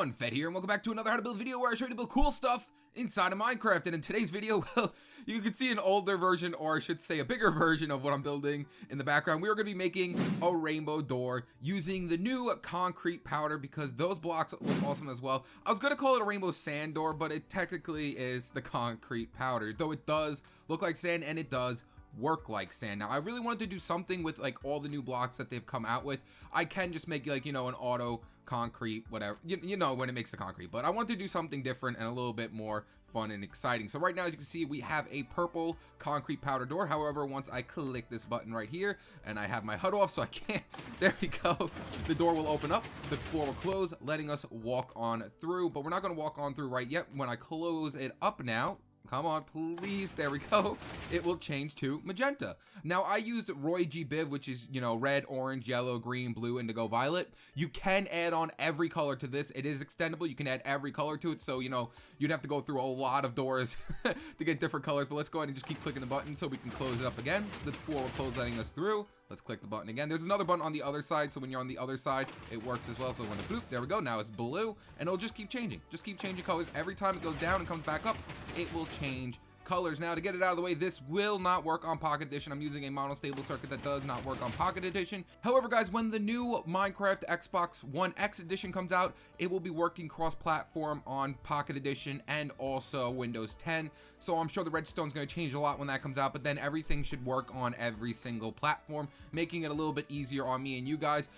everyone, Fed here, and welcome back to another how to build video where I show you to build cool stuff inside of Minecraft. And in today's video, well, you can see an older version, or I should say a bigger version of what I'm building in the background. We are going to be making a rainbow door using the new concrete powder because those blocks look awesome as well. I was going to call it a rainbow sand door, but it technically is the concrete powder, though it does look like sand and it does work like sand. Now I really wanted to do something with like all the new blocks that they've come out with. I can just make like, you know, an auto concrete, whatever, you know, when it makes the concrete, but I want to do something different and a little bit more fun and exciting. So right now, as you can see, we have a purple concrete powder door. However, once I click this button right here and I have my HUD off, so I can't, there we go, the door will open up, the floor will close, letting us walk on through, but we're not going to walk on through right yet. When I close it up now, come on, please. There we go. It will change to magenta. Now, I used Roy G. Biv, which is, you know, red, orange, yellow, green, blue, indigo, violet. You can add on every color to this. It is extendable. You can add every color to it. So, you know, you'd have to go through a lot of doors to get different colors. But let's go ahead and just keep clicking the button so we can close it up again. The floor will close, letting us through. Let's click the button again. There's another button on the other side, so when you're on the other side, it works as well. So when it bloop, there we go. Now it's blue, and it'll just keep changing. Just keep changing colors. Every time it goes down and comes back up, it will change colors. Now, to get it out of the way, this will not work on Pocket Edition. I'm using a monostable circuit that does not work on Pocket Edition. However, guys, when the new Minecraft Xbox One X Edition comes out, it will be working cross-platform on Pocket Edition and also Windows 10. So I'm sure the redstone's going to change a lot when that comes out, but then everything should work on every single platform, making it a little bit easier on me and you guys.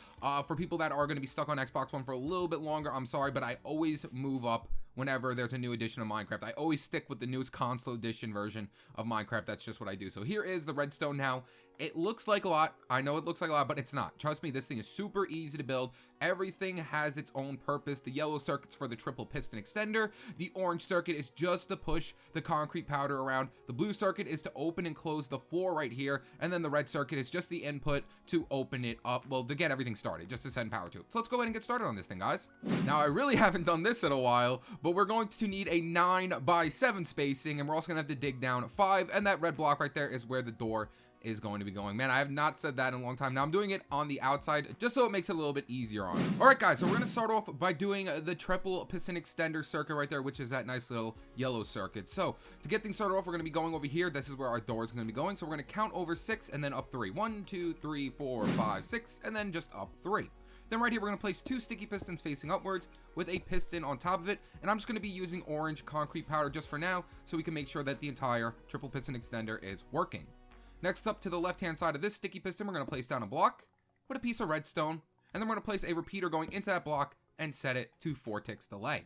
For people that are going to be stuck on Xbox One for a little bit longer, I'm sorry, but I always move up whenever there's a new edition of Minecraft. I always stick with the newest console edition version of Minecraft. That's just what I do. So here is the redstone now. It looks like a lot. I know it looks like a lot, but it's not. Trust me, this thing is super easy to build. Everything has its own purpose. The yellow circuit's for the triple piston extender. The orange circuit is just to push the concrete powder around. The blue circuit is to open and close the floor right here. And then the red circuit is just the input to open it up. Well, to get everything started, just to send power to it. So let's go ahead and get started on this thing, guys. Now, I really haven't done this in a while, but we're going to need a 9x7 spacing, and we're also gonna have to dig down 5, and that red block right there is where the door is going to be going. Man, I have not said that in a long time. Now I'm doing it on the outside just so it makes it a little bit easier on it. All right, guys, so we're gonna start off by doing the triple piston extender circuit right there, which is that nice little yellow circuit. So to get things started off, we're gonna be going over here. This is where our door is gonna be going. So we're gonna count over 6 and then up 3. 1, 2, 3, 4, 5, 6, and then just up 3. Then right here, we're going to place 2 sticky pistons facing upwards with a piston on top of it. And I'm just going to be using orange concrete powder just for now so we can make sure that the entire triple piston extender is working. Next up, to the left-hand side of this sticky piston, we're going to place down a block with a piece of redstone. And then we're going to place a repeater going into that block and set it to 4 ticks delay.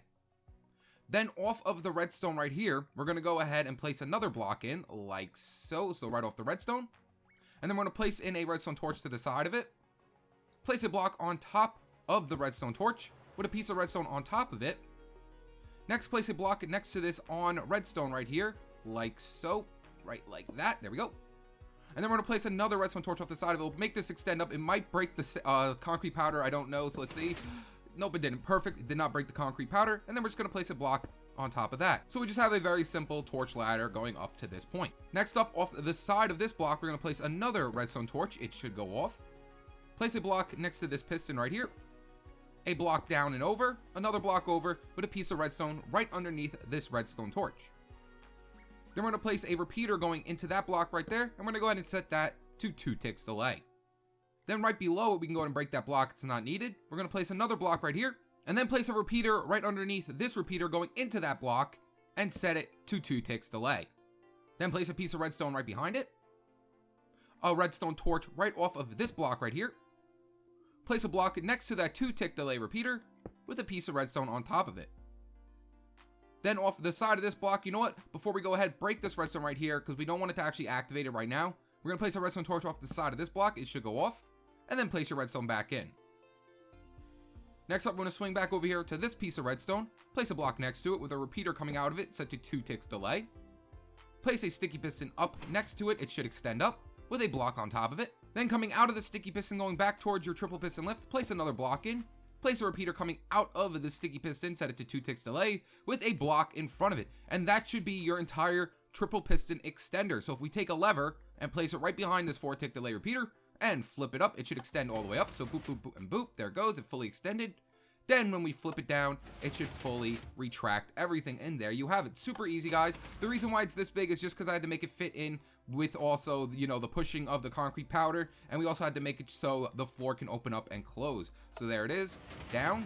Then off of the redstone right here, we're going to go ahead and place another block in like so. So right off the redstone. And then we're going to place in a redstone torch to the side of it. Place a block on top of the redstone torch with a piece of redstone on top of it. Next, place a block next to this on redstone right here, like so, right like that. There we go. And then we're going to place another redstone torch off the side of it. We'll make this extend up. It might break the concrete powder. I don't know. So let's see. Nope, it didn't. Perfect. It did not break the concrete powder. And then we're just going to place a block on top of that. So we just have a very simple torch ladder going up to this point. Next up, off the side of this block, we're going to place another redstone torch. It should go off. Place a block next to this piston right here, a block down and over, another block over with a piece of redstone right underneath this redstone torch. Then we're going to place a repeater going into that block right there, and we're going to go ahead and set that to 2 ticks delay. Then right below it, we can go ahead and break that block. It's not needed. We're going to place another block right here, and then place a repeater right underneath this repeater going into that block and set it to 2 ticks delay. Then place a piece of redstone right behind it, a redstone torch right off of this block right here. Place a block next to that 2 tick delay repeater with a piece of redstone on top of it. Then off the side of this block, you know what? Before we go ahead, break this redstone right here because we don't want it to actually activate it right now. We're going to place a redstone torch off the side of this block. It should go off. And then place your redstone back in. Next up, we're going to swing back over here to this piece of redstone. Place a block next to it with a repeater coming out of it set to 2 ticks delay. Place a sticky piston up next to it. It should extend up with a block on top of it. Then coming out of the sticky piston going back towards your triple piston lift, place another block in. Place a repeater coming out of the sticky piston, set it to 2 ticks delay with a block in front of it. And that should be your entire triple piston extender. So if we take a lever and place it right behind this 4 tick delay repeater and flip it up, it should extend all the way up. So boop, boop, boop, and boop. There it goes. It fully extended. Then when we flip it down, it should fully retract everything, and there you have it. Super easy, guys. The reason why it's this big is just because I had to make it fit in with also, you know, the pushing of the concrete powder, and we also had to make it so the floor can open up and close. So there it is, down,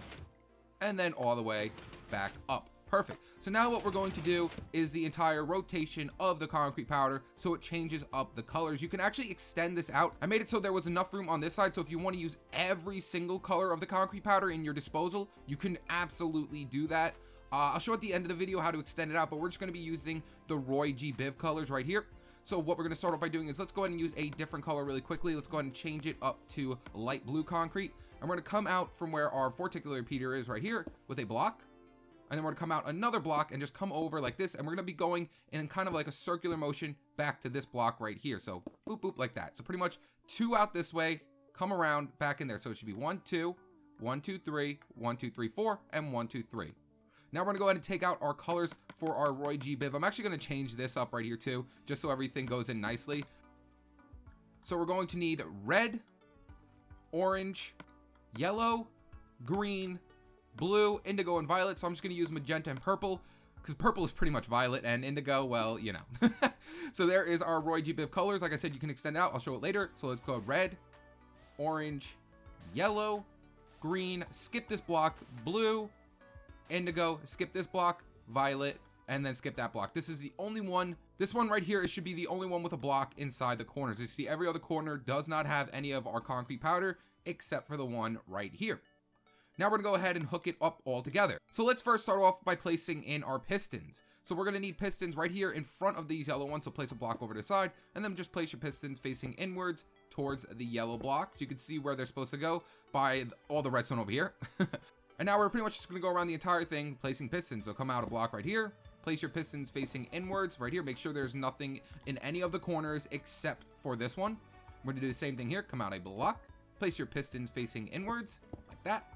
and then all the way back up. Perfect. So now what we're going to do is the entire rotation of the concrete powder so it changes up the colors. You can actually extend this out. I made it so there was enough room on this side, so if you want to use every single color of the concrete powder in your disposal, you can absolutely do that. I'll show at the end of the video how to extend it out, but we're just going to be using the Roy G. Biv colors right here. So what we're going to start off by doing is let's go ahead and use a different color really quickly. Let's go ahead and change it up to light blue concrete. And we're going to come out from where our four-ticular repeater is right here with a block. And then we're gonna come out another block and just come over like this, and we're gonna be going in kind of like a circular motion back to this block right here. So boop, boop, like that. So pretty much 2 out this way, come around back in there. So it should be 1, 2, 1, 2, 3, 1, 2, 3, 4, and 1, 2, 3. Now we're gonna go ahead and take out our colors for our Roy G. Biv. I'm actually gonna change this up right here too, just so everything goes in nicely. So we're going to need red, orange, yellow, green, blue, indigo, and violet. So I'm just going to use magenta and purple because purple is pretty much violet, and indigo, well, you know. So there is our Roy G. Biv colors. Like I said, you can extend out. I'll show it later. So let's go red, orange, yellow, green, skip this block, blue, indigo, skip this block, violet, and then skip that block. This is the only one. This one right here, it should be the only one with a block inside the corners. You see, every other corner does not have any of our concrete powder except for the one right here. Now we're gonna go ahead and hook it up all together. So let's first start off by placing in our pistons. So we're gonna need pistons right here in front of these yellow ones. So place a block over to the side, and then just place your pistons facing inwards towards the yellow blocks. You can see where they're supposed to go by all the redstone over here. And now we're pretty much just gonna go around the entire thing placing pistons. So come out a block right here, place your pistons facing inwards right here. Make sure there's nothing in any of the corners except for this one. We're gonna do the same thing here. Come out a block, place your pistons facing inwards like that.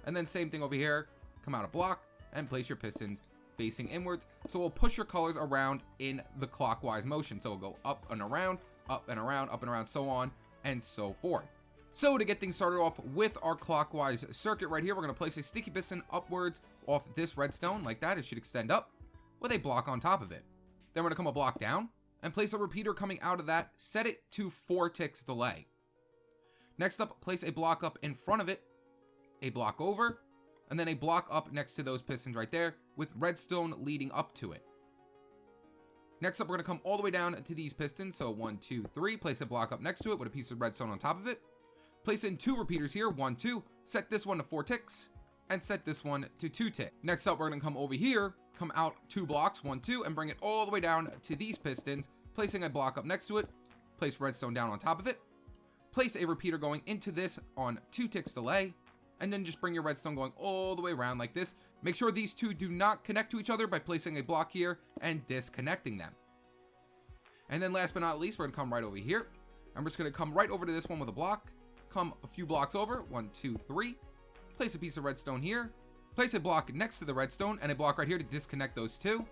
And then same thing over here, come out a block and place your pistons facing inwards. So we'll push your colors around in the clockwise motion. So we'll go up and around, up and around, up and around, so on and so forth. So to get things started off with our clockwise circuit right here, we're gonna place a sticky piston upwards off this redstone like that. It should extend up with a block on top of it. Then we're gonna come a block down and place a repeater coming out of that, set it to 4 ticks delay. Next up, place a block up in front of it, a block over, and then a block up next to those pistons right there with redstone leading up to it. Next up, we're gonna come all the way down to these pistons. So 1, 2, 3, place a block up next to it with a piece of redstone on top of it. Place in 2 repeaters here, 1, 2, set this one to 4 ticks, and set this one to 2 ticks. Next up, we're gonna come over here, come out 2 blocks, 1, 2, and bring it all the way down to these pistons, placing a block up next to it, place redstone down on top of it, place a repeater going into this on 2 ticks delay, and then just bring your redstone going all the way around like this. Make sure these two do not connect to each other by placing a block here and disconnecting them. And then last but not least, we're gonna come right over here. I'm just gonna come right over to this one with a block, come a few blocks over, 1, 2, 3, place a piece of redstone here, place a block next to the redstone and a block right here to disconnect those two,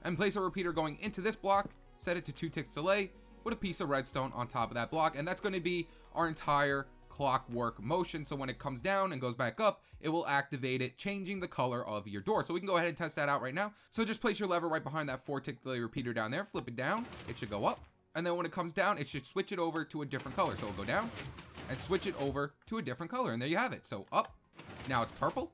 and place a repeater going into this block, set it to 2 ticks delay with a piece of redstone on top of that block, and that's gonna be our entire clockwork motion. So when it comes down and goes back up, it will activate it, changing the color of your door. So we can go ahead and test that out right now. So just place your lever right behind that 4-tick delay repeater down there, flip it down, it should go up, and then when it comes down, it should switch it over to a different color. So it'll go down and switch it over to a different color, and there you have it. So up, now it's purple,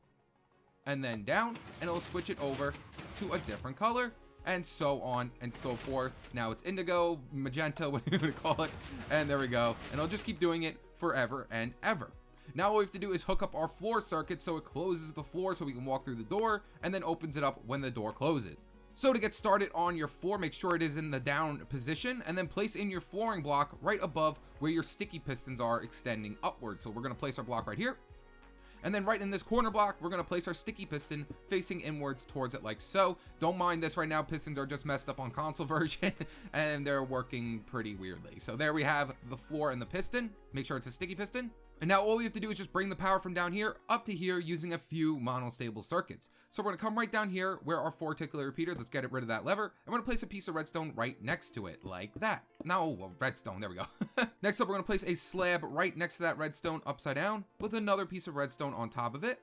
and then down, and it'll switch it over to a different color, and so on and so forth. Now it's indigo, magenta, whatever you want to call it, and there we go. And it'll just keep doing it forever and ever. Now what we have to do is hook up our floor circuit so it closes the floor so we can walk through the door, and then opens it up when the door closes. So to get started on your floor, make sure it is in the down position, and then place in your flooring block right above where your sticky pistons are extending upwards. So we're going to place our block right here. And then right in this corner block, we're going to place our sticky piston facing inwards towards it like so. Don't mind this right now. Pistons are just messed up on console version and they're working pretty weirdly. So there we have the floor and the piston. Make sure it's a sticky piston. And now all we have to do is just bring the power from down here up to here using a few monostable circuits. So we're going to come right down here where our 4-tick repeaters. Let's get rid of that lever. I'm going to place a piece of redstone right next to it like that. No, well, redstone. There we go. Next up, we're going to place a slab right next to that redstone upside down with another piece of redstone on top of it.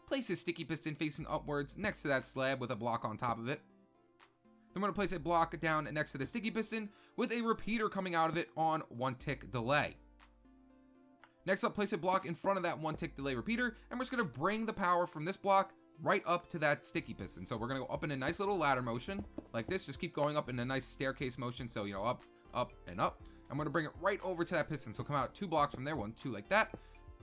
place a sticky piston facing upwards next to that slab with a block on top of it. Then we're going to place a block down next to the sticky piston with a repeater coming out of it on 1 tick delay. Next up, place a block in front of that 1 tick delay repeater, and we're just going to bring the power from this block right up to that sticky piston. So we're going to go up in a nice little ladder motion like this. Just keep going up in a nice staircase motion. So, you know, up, up, and up. I'm going to bring it right over to that piston. So come out 2 blocks from there, 1, 2 like that.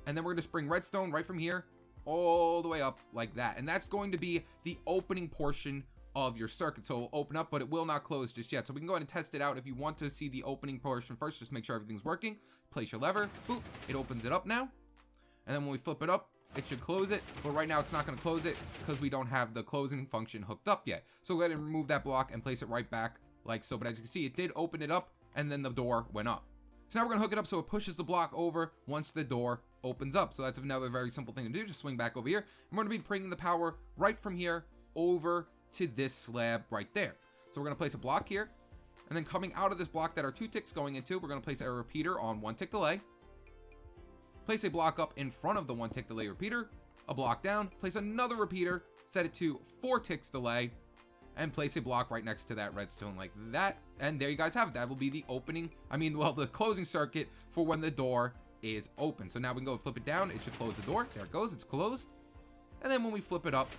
And then we're going to just bring redstone right from here all the way up like that. And that's going to be the opening portion of your circuit. So it'll open up, but it will not close just yet. So we can go ahead and test it out. If you want to see the opening portion first, just make sure everything's working. Place your lever, boop, it opens it up now. And then when we flip it up, it should close it, but right now it's not going to close it because we don't have the closing function hooked up yet. So go ahead and remove that block and place it right back like so. But as you can see, it did open it up and then the door went up. So now we're going to hook it up so it pushes the block over once the door opens up. So that's another very simple thing to do. Just swing back over here. And we're going to be bringing the power right from here over to this slab right there. So we're going to place a block here, and then coming out of this block that our 2 ticks going into, we're going to place a repeater on 1 tick delay. Place a block up in front of the 1 tick delay repeater, a block down, place another repeater, set it to 4 ticks delay, and place a block right next to that redstone like that. And there you guys have it. That will be the opening, the closing circuit for when the door is open. So now we can go flip it down. It should close the door. There it goes. It's closed. And then when we flip it up,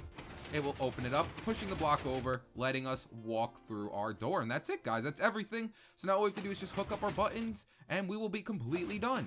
it will open it up, pushing the block over, letting us walk through our door. And that's it, guys. That's everything. So now all we have to do is just hook up our buttons, and we will be completely done.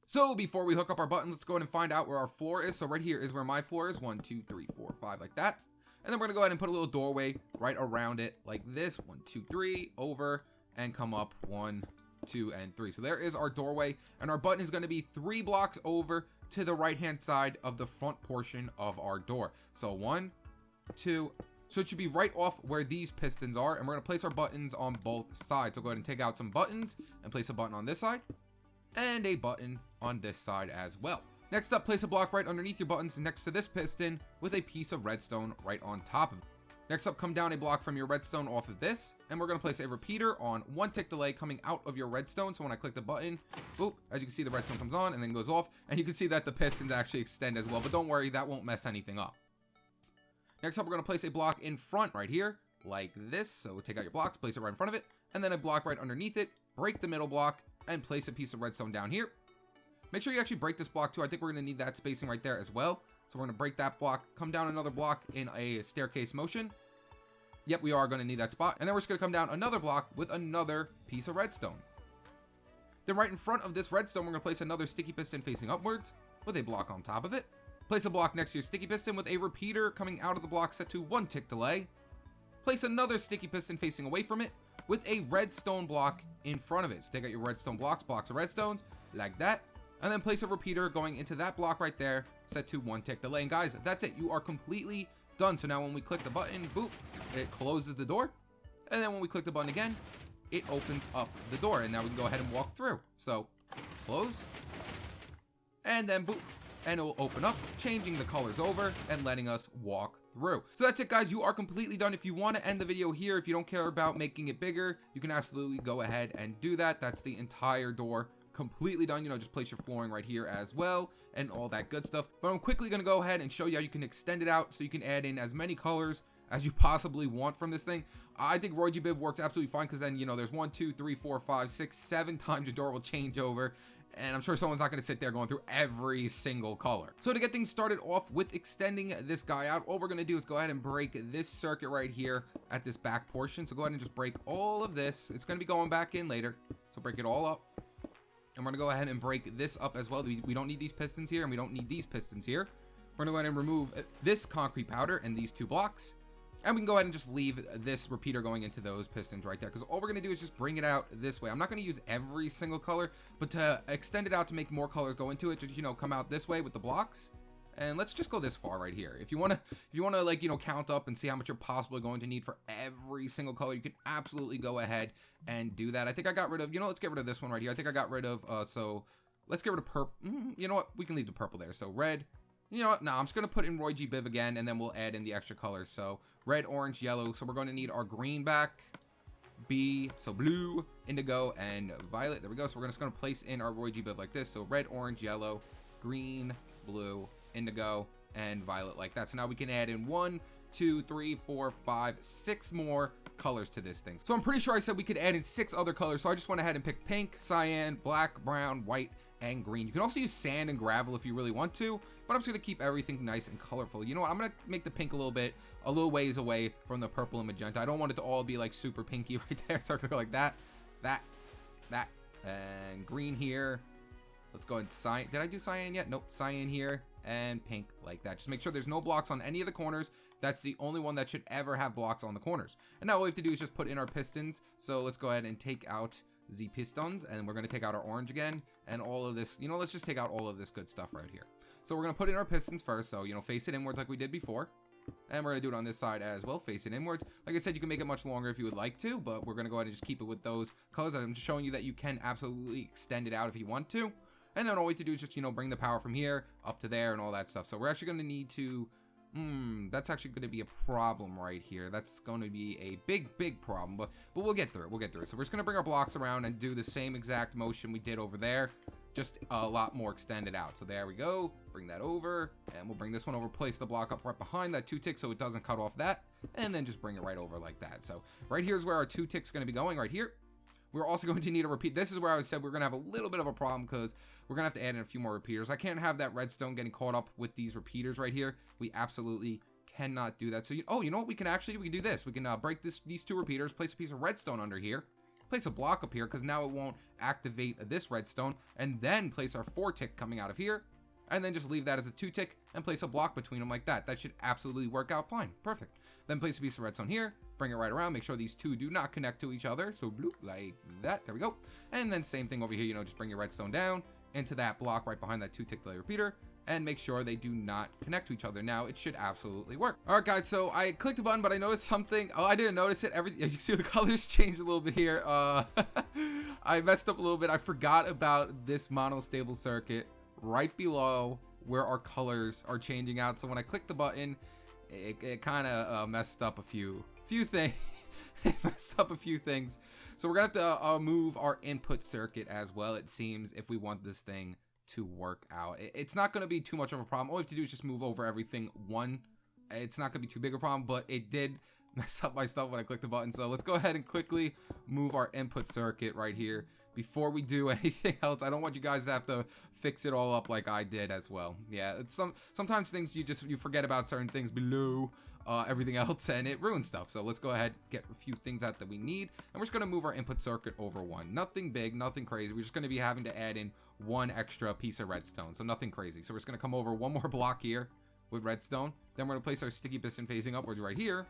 So before we hook up our buttons, let's go ahead and find out where our floor is. So right here is where my floor is. 1, 2, 3, 4, 5, like that. And then we're going to go ahead and put a little doorway right around it like this. 1, 2, 3, over, and come up 1, 2, and 3. So there is our doorway, and our button is going to be 3 blocks over to the right hand side of the front portion of our door. So 1, 2, so it should be right off where these pistons are, and we're going to place our buttons on both sides. So go ahead and take out some buttons and place a button on this side and a button on this side as well. Next up, place a block right underneath your buttons next to this piston with a piece of redstone right on top of it. Next up, come down a block from your redstone off of this, and we're going to place a repeater on 1 tick delay coming out of your redstone. So when I click the button, boop, as you can see, the redstone comes on and then goes off, and you can see that the pistons actually extend as well, but don't worry, that won't mess anything up. Next up, we're going to place a block in front right here like this. So take out your blocks, place it right in front of it, and then a block right underneath it, break the middle block, and place a piece of redstone down here. Make sure you actually break this block too. I think we're going to need that spacing right there as well. So we're going to break that block, come down another block in a staircase motion. Yep, we are going to need that spot. And then we're just going to come down another block with another piece of redstone. Then right in front of this redstone, we're going to place another sticky piston facing upwards with a block on top of it. Place a block next to your sticky piston with a repeater coming out of the block set to 1 tick delay. Place another sticky piston facing away from it with a redstone block in front of it. So take out your redstone blocks of redstones like that. And then place a repeater going into that block right there, set to 1 tick delay. And guys, that's it. You are completely done. So now when we click the button, boop, it closes the door. And then when we click the button again, it opens up the door. And now we can go ahead and walk through. So close, and then boop, and it will open up, changing the colors over and letting us walk through. So that's it, guys. You are completely done. If you want to end the video here, if you don't care about making it bigger, you can absolutely go ahead and do that. That's the entire door completely done. Just place your flooring right here as well and all that good stuff. But I'm quickly going to go ahead and show you how you can extend it out so you can add in as many colors as you possibly want from this thing. I think Roy G Biv works absolutely fine because then there's 1, 2, 3, 4, 5, 6, 7 times your door will change over, and I'm sure someone's not going to sit there going through every single color. So to get things started off with extending this guy out, all we're going to do is go ahead and break this circuit right here at this back portion. So go ahead and just break all of this. It's going to be going back in later, so break it all up. And we're going to go ahead and break this up as well. We don't need these pistons here, and we don't need these pistons here. We're going to go ahead and remove this concrete powder and these 2 blocks. And we can go ahead and just leave this repeater going into those pistons right there, because all we're going to do is just bring it out this way. I'm not going to use every single color, but to extend it out to make more colors go into it, just, come out this way with the blocks. And let's just go this far right here. If you want to like, count up and see how much you're possibly going to need for every single color, you can absolutely go ahead and do that. I think I got rid of, let's get rid of this one right here. I think I got rid of, so let's get rid of purple. You know what? We can leave the purple there. So red. You know what? No, I'm just going to put in Roy G Biv again, and then we'll add in the extra colors. So red, orange, yellow. So we're going to need our green back. So blue, indigo, and violet. There we go. So we're just going to place in our Roy G Biv like this. So red, orange, yellow, green, blue, indigo, and violet like that. So now we can add in 1, 2, 3, 4, 5, 6 more colors to this thing. So I'm pretty sure I said we could add in 6 other colors. So I just went ahead and picked pink, cyan, black, brown, white, and green. You can also use sand and gravel if you really want to, but I'm just gonna keep everything nice and colorful. You know what? I'm gonna make the pink a little ways away from the purple and magenta. I don't want it to all be like super pinky right there. So I'm gonna go like that, and green here. Let's go and cyan. Did I do cyan yet? Nope. Cyan here and pink like that. Just make sure there's no blocks on any of the corners. That's the only one that should ever have blocks on the corners. And now all we have to do is just put in our pistons. So let's go ahead and take out the pistons, and we're going to take out our orange again and all of this. You know, let's just take out all of this good stuff right here. So we're going to put in our pistons first. So, you know, face it inwards like we did before. And we're going to do it on this side as well, face it inwards. Like I said, you can make it much longer if you would like to, but we're going to go ahead and just keep it with those colors. I'm just showing you that you can absolutely extend it out if you want to. And then all we have to do is just, you know, bring the power from here up to there and all that stuff. So we're actually going to need to, that's actually going to be a problem right here. That's going to be a big problem, but we'll get through it. We'll get through it. So we're just going to bring our blocks around and do the same exact motion we did over there, just a lot more extended out. So there we go. Bring that over, and we'll bring this one over, place the block up right behind that 2 tick so it doesn't cut off that, and then just bring it right over like that. So right here is where our 2 tick's going to be going, right here. We're also going to need a repeat. This is where I said we're going to have a little bit of a problem because we're going to have to add in a few more repeaters. I can't have that redstone getting caught up with these repeaters right here. We absolutely cannot do that. So, you know what? We can do this. We can break these 2 repeaters, place a piece of redstone under here, place a block up here because now it won't activate this redstone, and then place our 4 tick coming out of here, and then just leave that as a 2 tick and place a block between them like that. That should absolutely work out fine. Perfect. Then place a piece of redstone here, bring it right around, make sure these 2 do not connect to each other. So bloop, like that. There we go. And then same thing over here, you know, just bring your redstone down into that block right behind that 2 tick delay repeater and make sure they do not connect to each other. Now it should absolutely work. All right, guys, so I clicked a button, but I noticed something. Oh, I didn't notice it. As you can see, the colors changed a little bit here. I messed up a little bit. I forgot about this monostable circuit right below where our colors are changing out. So when I clicked the button, it kind of messed up a few things. It messed up a few things. So we're gonna have to move our input circuit as well, it seems, if we want this thing to work out. It's not gonna be too much of a problem. All we have to do is just move over everything one. It's not gonna be too big a problem, but it did mess up my stuff when I clicked the button. So let's go ahead and quickly move our input circuit right here before we do anything else. I don't want you guys to have to fix it all up like I did as well. Yeah, it's sometimes things you forget about certain things below everything else, and it ruins stuff. So let's go ahead, get a few things out that we need, and we're just gonna move our input circuit over 1. Nothing big, nothing crazy. We're just gonna be having to add in 1 extra piece of redstone, so nothing crazy. So we're just gonna come over 1 more block here with redstone. Then we're gonna place our sticky piston facing upwards right here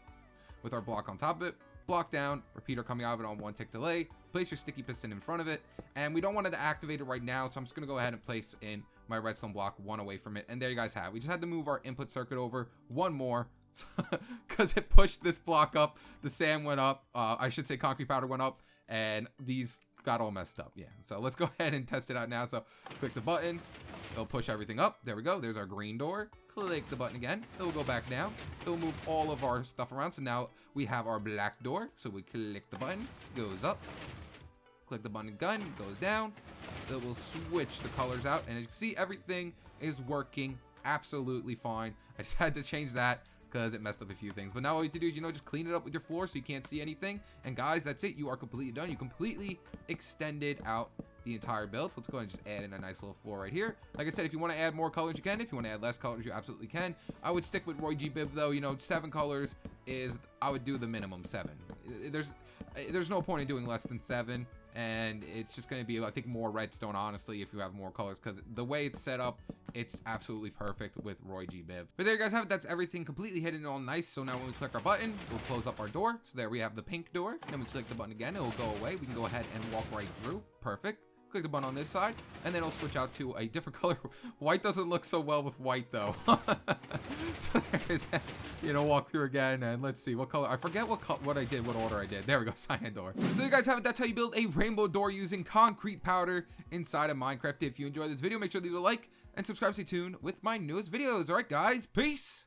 with our block on top of it. Block down, repeater coming out of it on 1 tick delay. Place your sticky piston in front of it, and we don't want it to activate it right now, so I'm just gonna go ahead and place in my redstone block 1 away from it, and there you guys have it. We just had to move our input circuit over 1 more because it pushed this block up. The sand went up, I should say concrete powder went up, and these got all messed up. Yeah, so let's go ahead and test it out now. So click the button, it'll push everything up. There we go. There's our green door. Click the button again, it will go back down. It will move all of our stuff around. So now we have our black door. So we click the button, goes up. Click the button again, goes down. It will switch the colors out, and as you can see, everything is working absolutely fine. I just had to change that because it messed up a few things. But now all you have to do is, you know, just clean it up with your floor so you can't see anything. And guys, that's it. You are completely done. You completely extended out the entire build. So let's go ahead and just add in a nice little floor right here. Like I said, if you want to add more colors, you can. If you want to add less colors, you absolutely can. I would stick with Roy G. Biv though. You know, 7 colors is, I would do the minimum 7. There's no point in doing less than 7. And it's just going to be, I think, more redstone, honestly, if you have more colors, because the way it's set up, it's absolutely perfect with Roy G. Biv. But there you guys have it. That's everything completely hidden all nice. So now when we click our button, we'll close up our door. So there we have the pink door. Then we click the button again, it will go away. We can go ahead and walk right through. Perfect. Click the button on this side, and then it'll switch out to a different color. White doesn't look so well with white though. So there's that. You know, walk through again, and let's see what color. I forget what I did, what order I did. There we go, cyan door. So you guys have it. That's how you build a rainbow door using concrete powder inside of Minecraft. If you enjoyed this video, make sure to leave a like and subscribe. Stay tuned with my newest videos. All right, guys, peace.